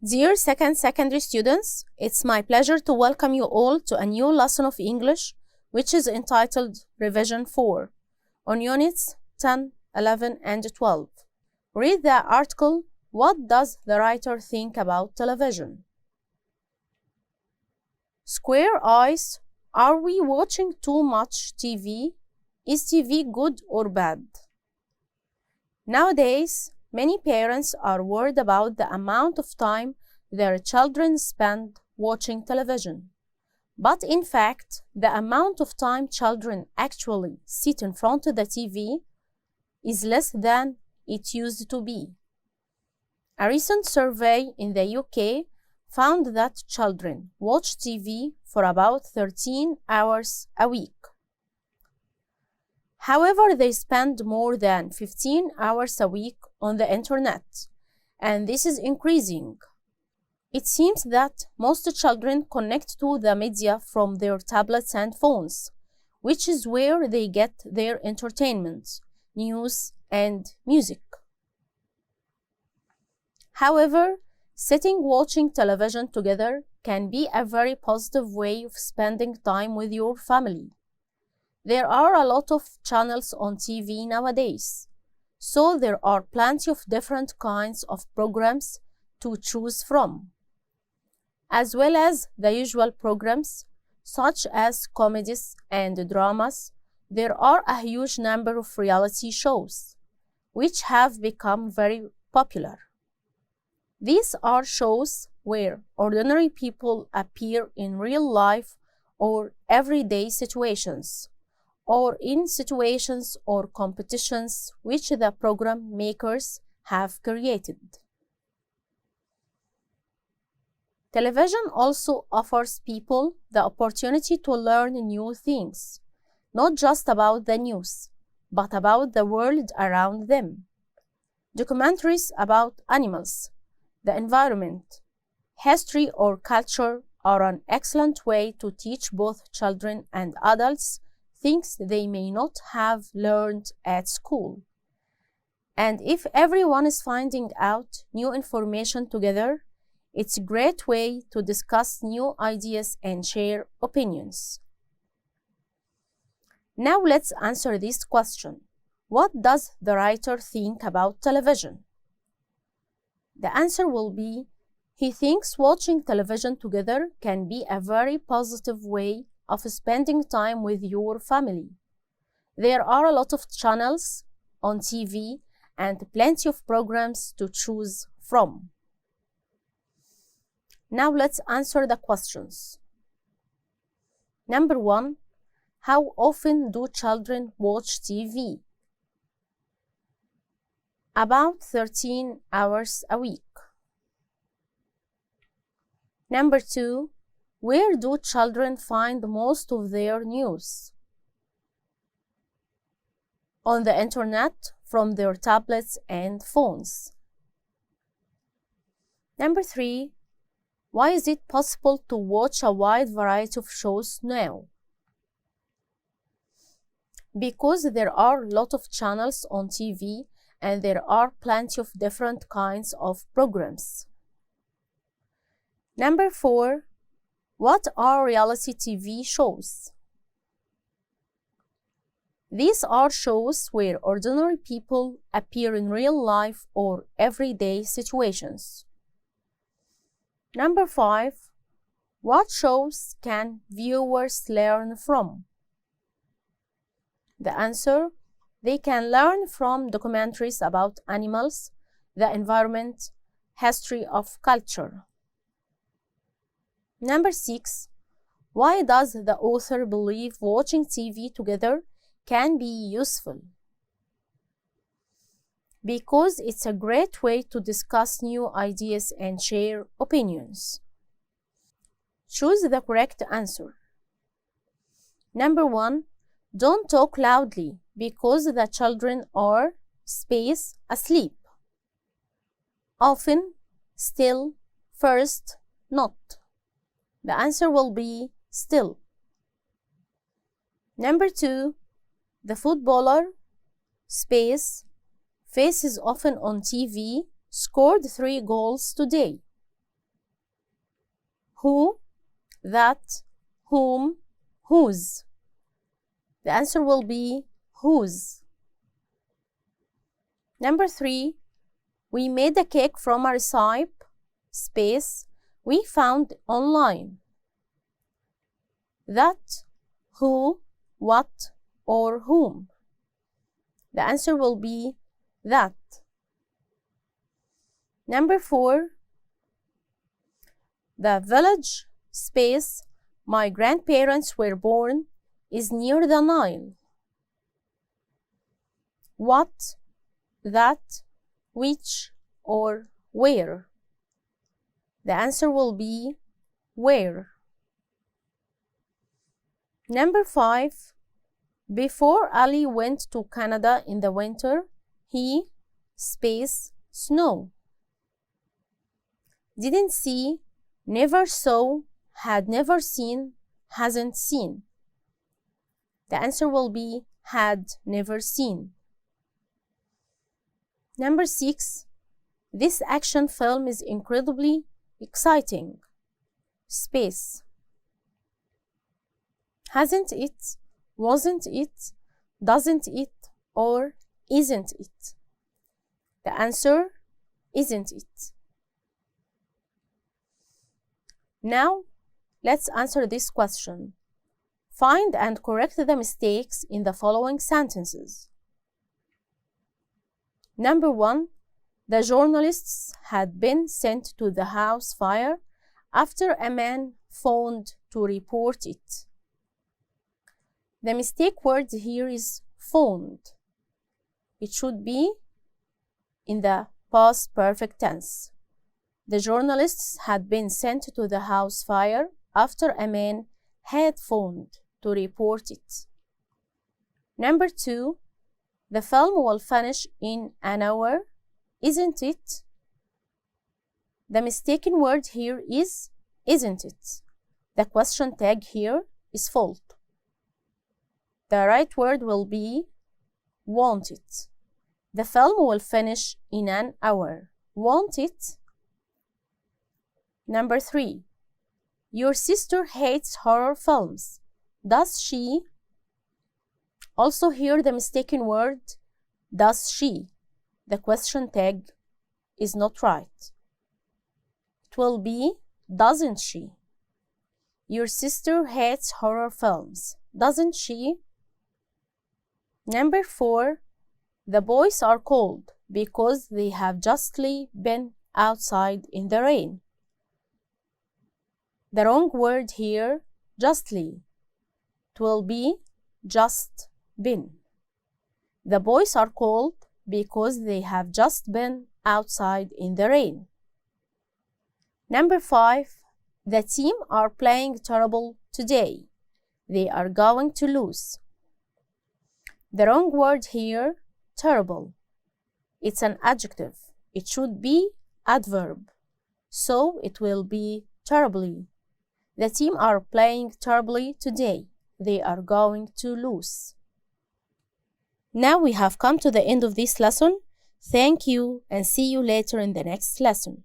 Dear secondary students, it's my pleasure to welcome you all to a new lesson of English, which is entitled Revision 4, on Units 10, 11, and 12. Read the article, What does the writer think about television? Square eyes. Are we watching too much TV? Is TV good or bad? Nowadays, many parents are worried about the amount of time their children spend watching television. But in fact, the amount of time children actually sit in front of the TV is less than it used to be. A recent survey in the UK found that children watch TV for about 13 hours a week. However, they spend more than 15 hours a week on the internet, and this is increasing. It seems that most children connect to the media from their tablets and phones, which is where they get their entertainment, news, and music. However, sitting watching television together can be a very positive way of spending time with your family. There are a lot of channels on TV nowadays, so there are plenty of different kinds of programs to choose from, as well as the usual programs such as comedies and dramas. There are a huge number of reality shows, which have become very popular. These are shows where ordinary people appear in real life or everyday situations, or in situations or competitions which the program makers have created. Television also offers people the opportunity to learn new things, not just about the news, but about the world around them. Documentaries about animals, the environment, history, or culture are an excellent way to teach both children and adults things they may not have learned at school. And if everyone is finding out new information together, it's a great way to discuss new ideas and share opinions. Now let's answer this question. What does the writer think about television? The answer will be, he thinks watching television together can be a very positive way of spending time with your family. There are a lot of channels on TV and plenty of programs to choose from. Now let's answer the questions. Number 1. How often do children watch TV? About 13 hours a week. Number 2. Where do children find most of their news? On the internet, from their tablets and phones. Number 3. Why is it possible to watch a wide variety of shows now? Because there are a lot of channels on TV and there are plenty of different kinds of programs. Number 4. What are reality TV shows? These are shows where ordinary people appear in real life or everyday situations. Number 5. What shows can viewers learn from? The answer, they can learn from documentaries about animals, the environment, history of culture. Number 6. Why does the author believe watching TV together can be useful? Because it's a great way to discuss new ideas and share opinions. Choose the correct answer. Number 1. Don't talk loudly because the children are asleep. Often, still, first, not. The answer will be still. Number 2. The footballer, face is often on TV, scored 3 goals today. who, that, whom, whose. The answer will be whose. Number 3, we made a cake from a recipe, space, we found online. That, who, what, or whom. The answer will be that. Number 4, the village, space, my grandparents were born, is near the Nile. What, that, which, or where. The answer will be where. Number 5, before Ali went to Canada in the winter, he, space, snow. Didn't see, never saw, had never seen, hasn't seen. The answer will be had never seen. Number 6, this action film is incredibly exciting. Space. Hasn't it, wasn't it, doesn't it, or isn't it? The answer, isn't it. Now, let's answer this question. Find and correct the mistakes in the following sentences. Number 1, the journalists had been sent to the house fire after a man phoned to report it. The mistake word here is phoned. It should be in the past perfect tense. The journalists had been sent to the house fire after a man had phoned to report it. Number 2, the film will finish in an hour, isn't it? The mistaken word here is isn't it. The question tag here is fault. The right word will be won't it. The film will finish in an hour. Won't it? Number 3, your sister hates horror films. Does she? Also here the mistaken word, does she? The question tag is not right. It will be, doesn't she? Your sister hates horror films. Doesn't she? Number 4, the boys are cold because they have justly been outside in the rain. The wrong word here, justly. It will be just been. The boys are cold because they have just been outside in the rain. Number 5, the team are playing terrible today. They are going to lose. The wrong word here, terrible. It's an adjective. It should be adverb. So it will be terribly. The team are playing terribly today. They are going to lose. Now we have come to the end of this lesson. Thank you and see you later in the next lesson.